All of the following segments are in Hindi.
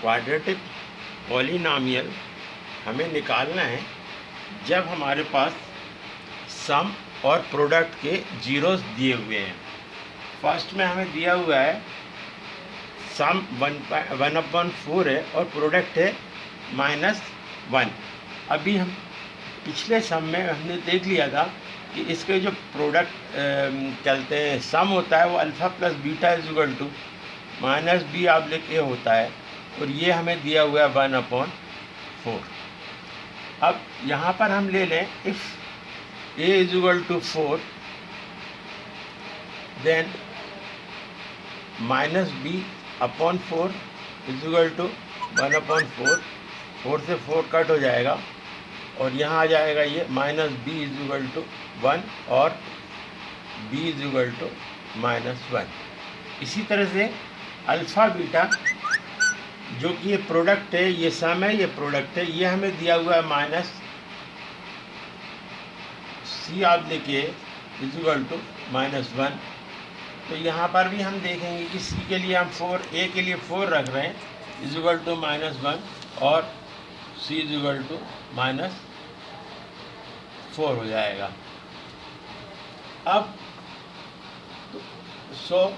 क्वाड्रेटिक पॉलिनॉमियल हमें निकालना है जब हमारे पास सम और प्रोडक्ट के जीरोस दिए हुए हैं। फर्स्ट में हमें दिया हुआ है सम 1/4 है और प्रोडक्ट है -1। अभी हम पिछले सम में हमने देख लिया था कि इसके जो प्रोडक्ट चलते हैं सम होता है वो alpha plus beta is to -b/a होता है और ये हमें दिया हुआ है 1/4। अब यहाँ पर हम ले लें इफ़ a = 4 देन -b/4 = 1/4। 4 से 4 कट हो जाएगा और यहाँ आ जाएगा ये -b = 1 और b = -1। इसी तरह से अल्फ़ा बीटा जो कि ये प्रोडक्ट है, ये सम है, ये प्रोडक्ट है, ये हमें दिया हुआ है -c/a = -1। तो यहाँ पर भी हम देखेंगे कि c के लिए हम a के लिए 4 रख रहे हैं = -1 और c = -4 हो जाएगा। अब सो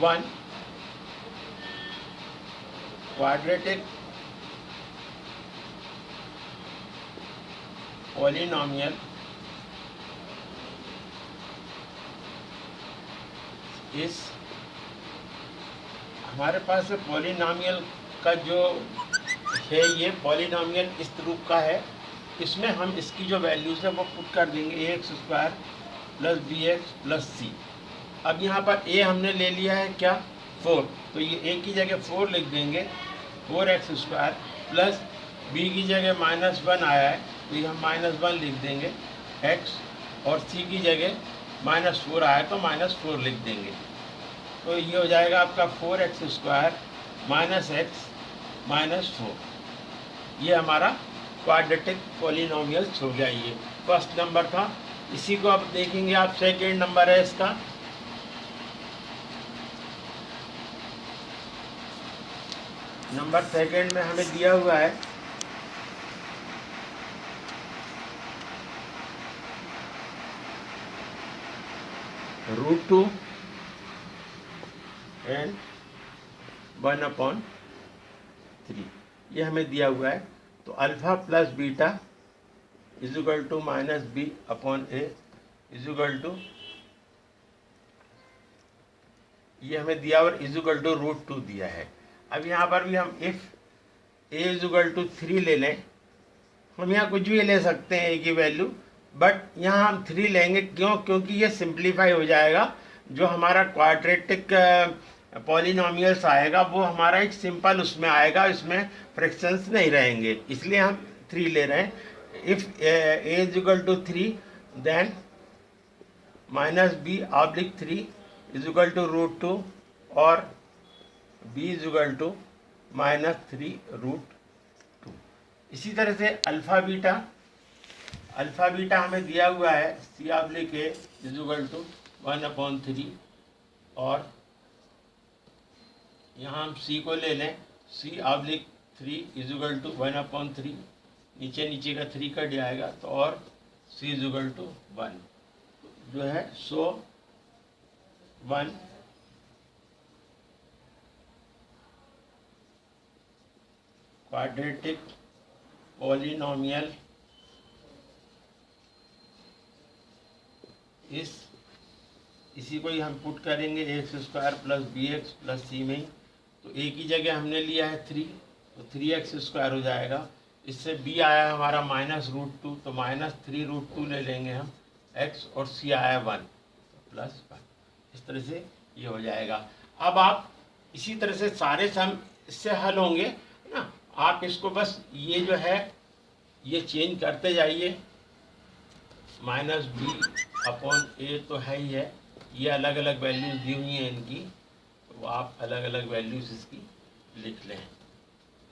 1 क्वाड्रेटिक पॉलिनॉमियल इस हमारे पास पॉलिनॉमियल का जो है ये पॉलिनॉमियल इस रूप का है। इसमें हम इसकी जो वैल्यूज़ है वो पुट कर देंगे ax² + bx + c। अब यहाँ पर a हमने ले लिया है क्या 4, तो ये a की जगह 4 लिख देंगे 4x² प्लस b की जगह -1 आया है तो ये हम -1 लिख देंगे x और c की जगह -4 आया तो -4 लिख देंगे। तो ये हो जाएगा आपका 4x² - x -4। ये हमारा क्वाड्रेटिक पॉलिनॉमियल्स हो गया। ये फर्स्ट नंबर था। इसी को अब देखेंगे आप सेकेंड नंबर है इसका। नंबर सेकेंड में हमें दिया हुआ है √2 एंड 1/3 ये हमें दिया हुआ है। तो अल्फ़ा प्लस बीटा = -b/a ये हमें दिया और √2 दिया है। अब यहाँ पर भी हम इफ़ a = 3 ले लें, हम यहाँ कुछ भी ले सकते हैं a की वैल्यू, बट यहाँ हम 3 लेंगे। क्यों? क्योंकि ये सिंप्लीफाई हो जाएगा। जो हमारा क्वाड्रेटिक पॉलिनॉमियल्स आएगा वो हमारा एक सिंपल उसमें आएगा, इसमें फ्रैक्शंस नहीं रहेंगे, इसलिए हम 3 ले रहे हैं। इफ़ a = 3 देन -b/3 = √2 और b = -3√2। इसी तरह से अल्फ़ा बीटा हमें दिया हुआ है c/a = 1/3 और यहाँ हम c को ले लें c/3 = 1/3। नीचे का 3 कट जाएगा तो और c = 1 जो है। सो 1 क्वाड्रेटिक पॉलिनॉमियल इसी को ही हम पुट करेंगे ax² + bx + c में। तो a की जगह हमने लिया है 3 तो 3x² हो जाएगा। इससे b आया है हमारा -√2 तो -3√2 ले लेंगे हम x और c आया 1 तो +1। इस तरह से ये हो जाएगा। अब आप इसी तरह से सारे सम इससे हल होंगे ना। आप इसको बस ये जो है ये चेंज करते जाइए। -b/a तो है ही है, ये अलग अलग वैल्यूज़ दी हुई हैं इनकी, तो आप अलग अलग वैल्यूज़ इसकी लिख लें।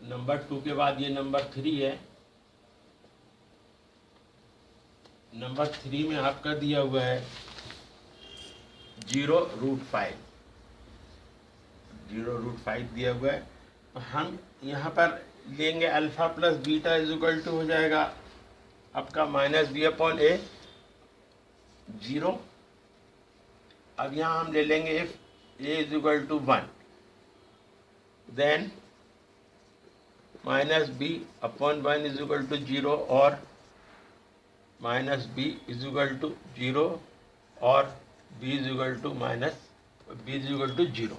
नंबर 2 के बाद ये नंबर 3 है। नंबर 3 में आपका दिया हुआ है 0√5 दिया हुआ है। हम यहाँ पर लेंगे alpha plus beta is equal to हो जाएगा आपका माइनस बी अपॉन ए 0। अब यहाँ हम ले लेंगे if A is equal to 1 then minus B upon 1 is equal to 0 और minus B is equal to 0 और B is equal to minus B is equal to 0।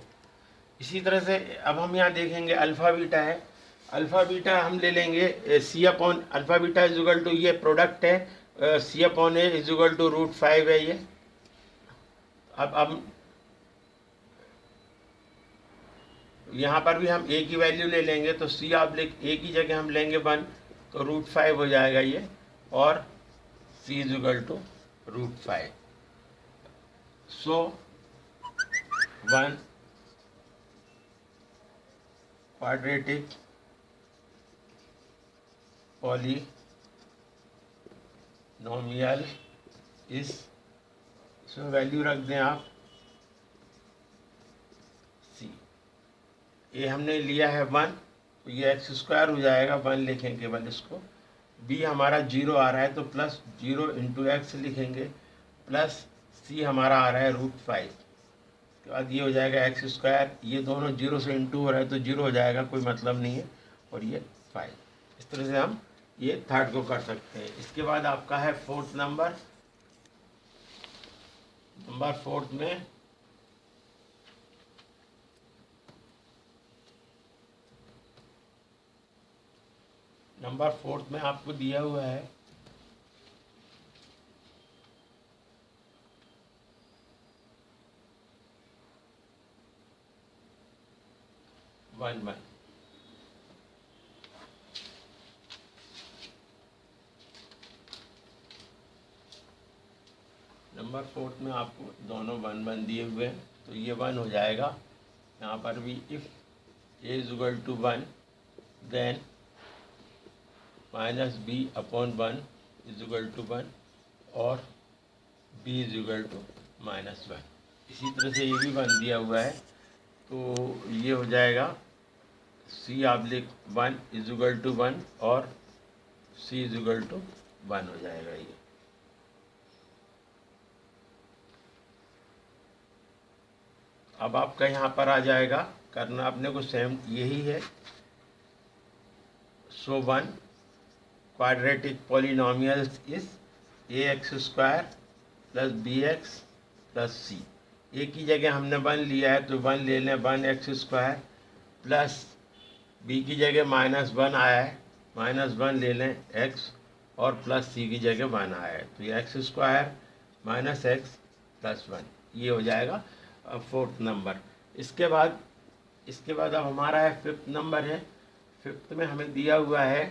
इसी तरह से अब हम यहाँ देखेंगे अल्फ़ा बीटा है, अल्फ़ा बीटा हम ले लेंगे C upon alpha beta is equal to ये प्रोडक्ट है C upon A is equal to √5 है ये। अब यहाँ पर भी हम ए की वैल्यू ले लेंगे तो सी ऑब्लिक ए की जगह हम लेंगे 1 तो √5 हो जाएगा ये और C is equal to √5। So 1 quadratic polynomial इसमें वैल्यू रख दें आप सी। ए हमने लिया है 1 तो ये x² हो जाएगा 1 लिखें केवल इसको। बी हमारा 0 आ रहा है तो प्लस 0 इंटू एक्स लिखेंगे प्लस सी हमारा आ रहा है √5। उसके बाद ये हो जाएगा x², ये दोनों 0 से इंटू हो रहा है तो 0 हो जाएगा, कोई मतलब नहीं है, और ये 5। इस तरह से हम ये थर्ड को कर सकते हैं। इसके बाद आपका है फोर्थ नंबर 4 में नंबर 4 में आपको दिया हुआ है 1 1। नंबर 4 में आपको दोनों 1 1 दिए हुए हैं तो ये 1 हो जाएगा। यहाँ पर भी if a is equal to 1 then minus B upon 1 is equal to 1 और बी इज इक्वल टू -1। इसी तरह से ये भी 1 दिया हुआ है तो ये हो जाएगा c oblique 1 is equal to 1 और सी इज इक्वल टू 1 हो जाएगा ये। अब आपका यहाँ पर आ जाएगा, करना अपने को सेम यही है। सो 1 quadratic polynomials is ax² plus bx plus c। ए की जगह हमने 1 लिया है तो 1 ले लें 1x² प्लस b की जगह -1 आया है -1 ले लें x और प्लस c की जगह 1 आया है तो ये x² माइनस x प्लस 1 ये हो जाएगा फोर्थ नंबर। इसके बाद अब हमारा है फिफ्थ नंबर है। फिफ्थ में हमें दिया हुआ है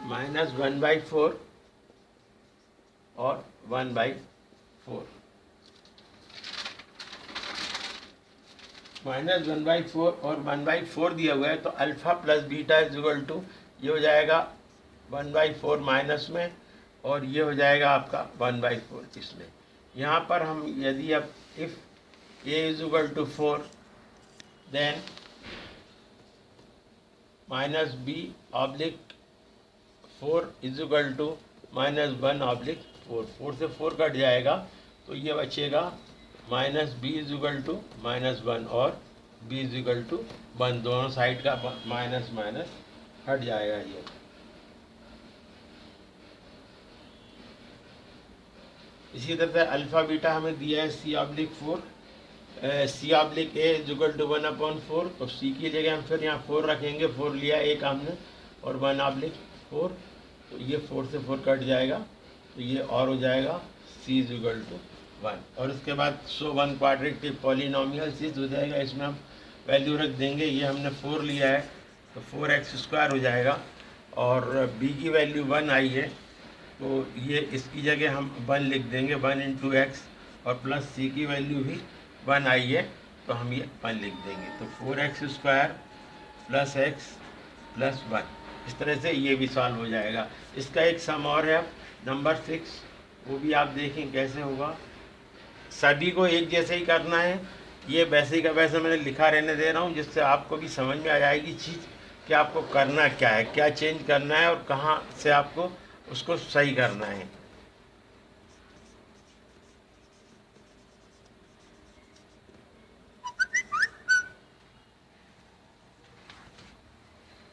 -1/4 और 1/4। -1/4 और 1/4 दिया हुआ है तो alpha plus beta is equal to ये हो जाएगा 1/4 माइनस में और ये हो जाएगा आपका 1/4 इसमें। यहाँ पर हम यदि अब if a is equal to 4 then minus b oblique 4 is equal to -1/4। 4 से 4 कट जाएगा तो ये बचेगा -b इज इक्वल टू -1 और b इज इक्वल टू 1। दोनों साइड का माइनस माइनस हट जाएगा ये। इसी तरह से अल्फ़ा बीटा हमें दिया है c ऑब्लिक 4 c ऑब्लिक a इज इक्वल टू 1/4 तो c की जगह हम फिर यहाँ 4 रखेंगे। 4 लिया एक हमने और 1/4 तो ये 4 से 4 कट जाएगा तो ये और हो जाएगा c इज इक्वल टू 1। और उसके बाद सो 1 क्वाड्रेटिक पॉलिनोमियल चीज हो जाएगा। इसमें हम वैल्यू रख देंगे, ये हमने 4 लिया है तो 4x² हो जाएगा और b की वैल्यू 1 आई है तो ये इसकी जगह हम 1 लिख देंगे 1 इंटू एक्स और प्लस c की वैल्यू भी 1 आई है तो हम ये 1 लिख देंगे तो 4x² प्लस x प्लस 1। इस तरह से ये भी सॉल्व हो जाएगा। इसका एक सम और है नंबर 6, वो भी आप देखें कैसे होगा। सभी को एक जैसे ही करना है, ये वैसे ही का वैसे मैंने लिखा रहने दे रहा हूँ, जिससे आपको भी समझ में आ जाएगी चीज़ कि आपको करना क्या है, क्या चेंज करना है और कहाँ से आपको उसको सही करना है।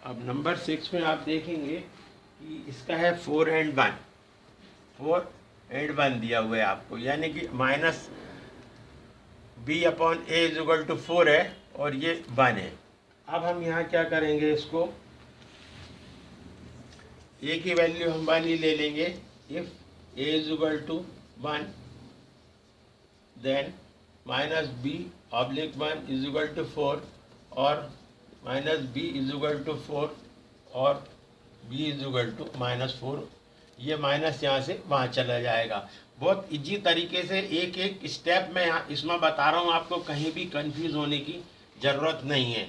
अब नंबर 6 में आप देखेंगे कि इसका है 4 and 1, 4 and 1 दिया हुआ है आपको, यानी कि माइनस b/a = 4 है और ये 1 है। अब हम यहाँ क्या करेंगे, इसको a की वैल्यू हम 1 ही ले लेंगे। If a = 1 then minus b/1 = 4 और माइनस b = 4 और b = -4। ये माइनस यहाँ से वहाँ चला जाएगा। बहुत इजी तरीके से एक एक स्टेप में यहाँ इसमें बता रहा हूँ आपको, कहीं भी कंफ्यूज होने की ज़रूरत नहीं है।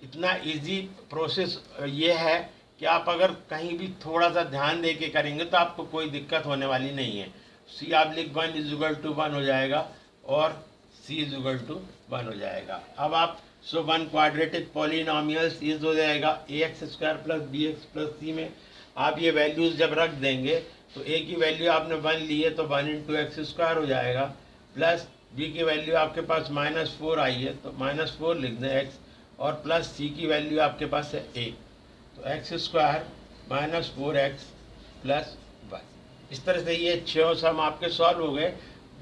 इतना इजी प्रोसेस ये है कि आप अगर कहीं भी थोड़ा सा ध्यान दे के करेंगे तो आपको कोई दिक्कत होने वाली नहीं है। c/1 = 1 हो जाएगा और c = 1 हो जाएगा। अब आप 1 क्वाड्रेटिक पॉलिनॉमियल्स इज हो जाएगा ax² + bx + c में आप ये वैल्यूज़ जब रख देंगे तो a की वैल्यू आपने 1 ली है तो 1 × x² हो जाएगा, प्लस b की वैल्यू आपके पास -4 आई है तो -4 लिख दें x, और प्लस c की वैल्यू आपके पास है 1, तो x² - 4x + 1। इस तरह से ये 6 सम आपके सॉल्व हो गए।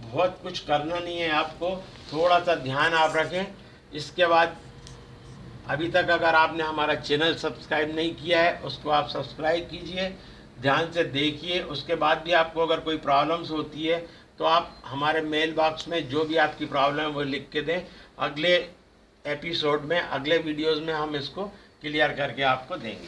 बहुत कुछ करना नहीं है आपको, थोड़ा सा ध्यान आप रखें। इसके बाद अभी तक अगर आपने हमारा चैनल सब्सक्राइब नहीं किया है उसको आप सब्सक्राइब कीजिए, ध्यान से देखिए। उसके बाद भी आपको अगर कोई प्रॉब्लम्स होती है तो आप हमारे मेल बॉक्स में जो भी आपकी प्रॉब्लम है वो लिख के दें। अगले एपिसोड में, अगले वीडियोज़ में हम इसको क्लियर करके आपको देंगे।